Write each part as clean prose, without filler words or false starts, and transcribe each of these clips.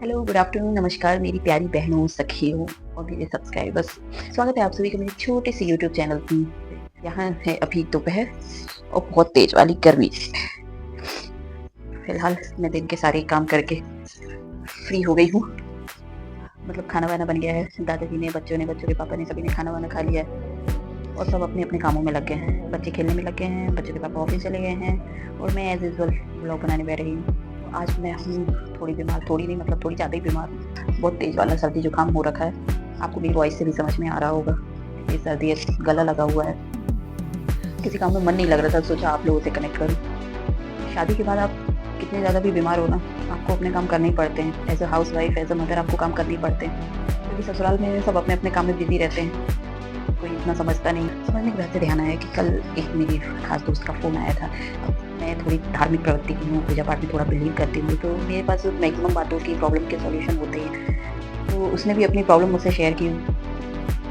Hello, good afternoon, नमस्कार मेरी प्यारी बहनों, सखियों और मेरे सब्सक्राइबर्स। स्वागत है आप सभी का मेरे छोटे से यूट्यूब चैनल में। यहाँ है अभी दोपहर और बहुत तेज वाली गर्मी। फिलहाल मैं दिन के सारे काम करके फ्री हो गई हूँ। मतलब खाना वाना बन गया है, दादाजी ने, बच्चों के पापा ने, सभी ने खाना वाना खा लिया है और सब अपने अपने कामों में लग गए हैं। बच्चे खेलने में लग गए हैं, बच्चों के पापा ऑफिस चले गए हैं और मैं एज यूजुअल ब्लॉग बनाने बैठ रही हूँ। आज मैं हूँ थोड़ी बीमार, थोड़ी नहीं मतलब थोड़ी ज़्यादा ही बीमार हूँ। बहुत तेज वाला सर्दी जुकाम हो रखा है, आपको मेरी वॉइस से भी समझ में आ रहा होगा। ये सर्दी है, गला लगा हुआ है, किसी काम में मन नहीं लग रहा था, सोचा आप लोगों से कनेक्ट करूँ। शादी के बाद आप कितने ज़्यादा भी बीमार हो ना, आपको अपने काम करने ही पड़ते हैं। As a housewife, as a mother आपको काम करने ही पड़ते हैं, क्योंकि ससुराल में सब अपने अपने काम में बिजी रहते हैं, कोई इतना समझता नहीं। समझने के बाद से ध्यान आया कि कल एक मेरी खास दोस्त का फ़ोन आया था। मैं थोड़ी धार्मिक प्रवृत्ति की हूँ, पूजा पाठ में थोड़ा बिलीव करती हूँ, तो मेरे पास मैक्सिमम बातों की प्रॉब्लम के सॉल्यूशन होते हैं। तो उसने भी अपनी प्रॉब्लम मुझसे शेयर की।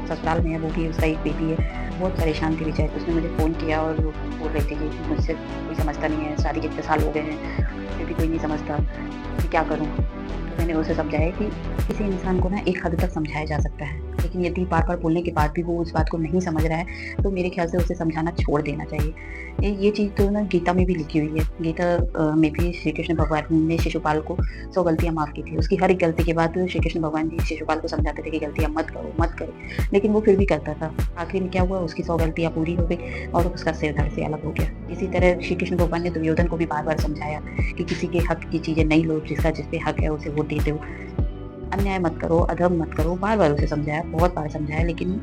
ससुराल में है, वो भी, उसका एक बेबी है, बहुत परेशान थी बेचारी। उसने मुझे फ़ोन किया और बोल रही थी कि मुझसे कोई समझता नहीं है, शादी के इतने साल हो गए हैं फिर भी कोई नहीं समझता, मैं क्या करूँ। तो मैंने उसे समझाया कि किसी इंसान को ना एक हद तक समझाया जा सकता है, लेकिन यदि बार बार बोलने के बाद भी वो उस बात को नहीं समझ रहा है तो मेरे ख्याल से उसे समझाना छोड़ देना चाहिए। ये चीज़ तो ना गीता में भी लिखी हुई है। गीता में भी श्री कृष्ण भगवान ने शिशुपाल को 100 गलतियाँ माफ़ की थी। उसकी हर एक गलती के बाद श्री कृष्ण भगवान जी शिशुपाल को समझाते थे कि गलतियाँ मत करो, मत करो, लेकिन वो फिर भी करता था। आखिर में क्या हुआ, उसकी 100 गलतियाँ पूरी हो गई और उसका सिर धड़ से अलग हो गया। इसी तरह श्री कृष्ण भगवान ने दुर्योधन को भी बार बार समझाया कि किसी के हक की चीज़ें नहीं लो, जिसका जिस पे हक है उसे वो दे दो, अन्याय मत करो, अधर्म मत करो। बार बार उसे समझाया, बहुत बार समझाया, लेकिन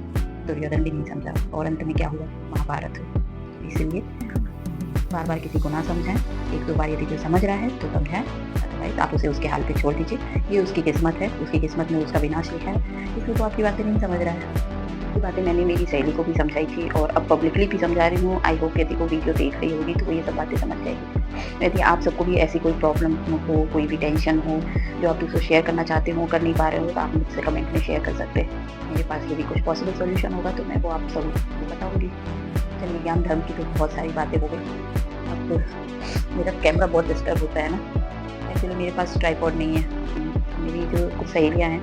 दुर्योधन भी नहीं समझा और अंत में क्या हुआ, महाभारत हुआ। इसीलिए बार बार किसी को ना समझाएं, एक दो बार यदि कोई समझ रहा है तो समझाएं, अदरवाइज आप उसे उसके हाल पे छोड़ दीजिए। ये उसकी किस्मत है, उसकी किस्मत में उसका विनाश लिखा है, इसलिए वो आपकी बातें नहीं समझ रहा है। ये बातें मैंने मेरी सहेली को भी समझाई थी और अब पब्लिकली भी समझा रही हूँ। आई होप यदि वो वीडियो देख रही होगी तो वो ये सब बातें समझ जाएगी। यदि आप सबको भी ऐसी कोई प्रॉब्लम हो, कोई भी टेंशन हो जो आप दूसरों शेयर करना चाहते हो, कर नहीं पा रहे हो, तो आप मुझसे कमेंट में शेयर कर सकते हैं। मेरे पास यदि कुछ पॉसिबल सोल्यूशन होगा तो मैं वो आप सबको बताऊँगी। चलिए, ज्ञान धर्म की तो बहुत सारी बातें हो गई। अब मेरा कैमरा बहुत डिस्टर्ब होता है ना, एक्चुअली मेरे पास ट्राइपॉड नहीं है। मेरी जो कुछ सहेलियाँ हैं,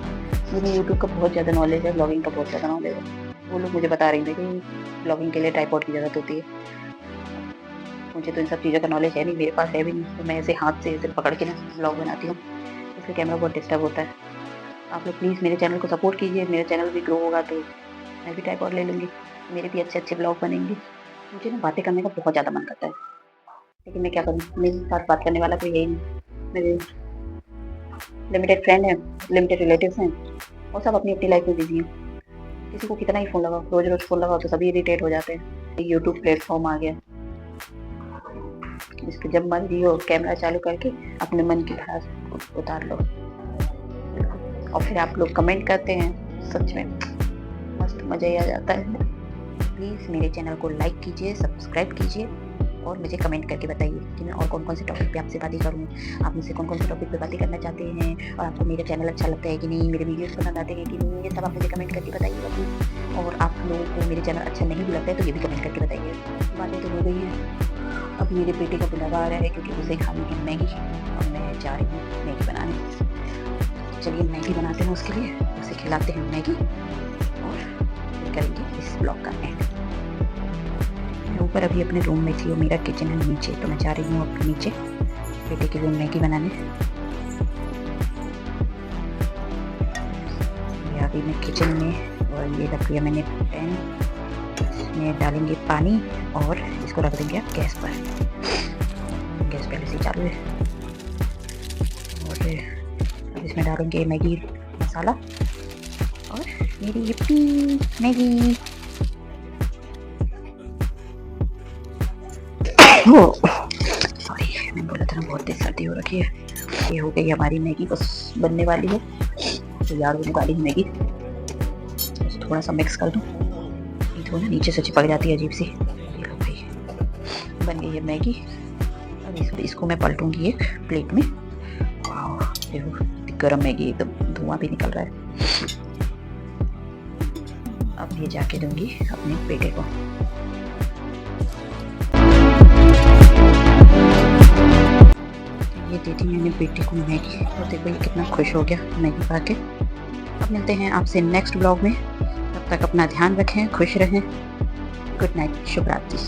मुझे यूट्यूब का बहुत ज़्यादा नॉलेज है, ब्लॉगिंग का बहुत ज़्यादा नॉलेज है। वो लोग मुझे बता रही थी कि ब्लॉगिंग के लिए ट्राइपॉड की ज़रूरत होती है। मुझे तो इन सब चीज़ों का नॉलेज है नहीं, मेरे पास है भी नहीं, तो मैं ऐसे हाथ से ऐसे पकड़ के ना ब्लॉग बनाती हूँ, इसलिए कैमरा बहुत डिस्टर्ब होता है। आप लोग प्लीज़ मेरे चैनल को सपोर्ट कीजिए, मेरा चैनल भी ग्रो होगा तो मैं भी ट्राइपॉड ले लूँगी, मेरे भी अच्छे अच्छे ब्लॉग बनेंगे। मुझे ना बातें करने का बहुत ज़्यादा मन करता है, लेकिन मैं क्या करूँ, मेरे साथ बात करने वाला कोई है ही नहीं। मेरे लिमिटेड फ्रेंड हैं, लिमिटेड रिलेटिव्स हैं और सब अपनी अपनी लाइफ में बिजी हैं। किसी को कितना ही फ़ोन लगाओ, रोज़-रोज़ फ़ोन लगाओ तो सभी इरिटेट हो जाते हैं। यूट्यूब प्लेटफ़ॉर्म आ गया, इस पे जब मर्ज़ी हो कैमरा चालू करके अपने मन की बात उतार लो और फिर आप लोग कमेंट करते हैं, सच में मस्त मज़ा ही आ जाता है। प्लीज़ मेरे चैनल को लाइक कीजिए, सब्सक्राइब कीजिए और मुझे कमेंट करके बताइए कि मैं और कौन-कौन से टॉपिक पे आपसे बातें करूँ। आप मुझसे कौन-कौन से टॉपिक पे बातें करना चाहते हैं और आपको मेरा चैनल अच्छा लगता है कि नहीं, मेरे वीडियोज़ पसंद आते हैं कि नहीं, ये सब आप मुझे कमेंट करके बताइएगा प्लीज़। और आप लोगों को मेरे चैनल अच्छा नहीं भी लगता है तो ये भी कमेंट करके बताइए। बातें तो हो गई हैं, अब मेरे बेटे का बुलावा आ रहा है क्योंकि उसे खानी है मैगी और मैं जा रही हूँ मैगी बनाने। चलिए मैगी बनाते हैं उसके लिए, उसे खिलाते हैं मैगी और फिर करेंगे इस ब्लॉग का एंड। मैं ऊपर अभी अपने रूम में थी और मेरा किचन है नीचे, तो मैं जा रही हूँ अब नीचे बेटे के लिए मैगी बनाने। ये अभी मैं किचन में और ये रख लिया मैंने पैन, इसमें डालेंगे पानी और इसको रख देंगे आप गैस पर। गैस पहले से चालू है और अब इसमें डालेंगे मैगी मसाला और मेरी यप्पी मैगी। सॉरी, मैं बोला था ना बहुत तेज सर्दी हो रखी है। ये हो गई हमारी मैगी, बस बनने वाली है, तैयार होने वाली है मैगी। बस थोड़ा सा मिक्स कर दूँ, नहीं तो ना नीचे से चिपक जाती है अजीब सी। ये लो भाई, बन गई है मैगी। अब इसको मैं पलटूंगी एक प्लेट में। वाह, देखो गरम मैगी, एकदम धुआं भी निकल रहा है। अब ये जाके दूंगी अपने बेटे को। ये दे दी मैंने बेटी को मैगी, और देखो ये कितना खुश हो गया मैगी खा के। अब मिलते हैं आपसे नेक्स्ट ब्लॉग में, तब तक अपना ध्यान रखें, खुश रहें। गुड नाइट, शुभ रात्रि।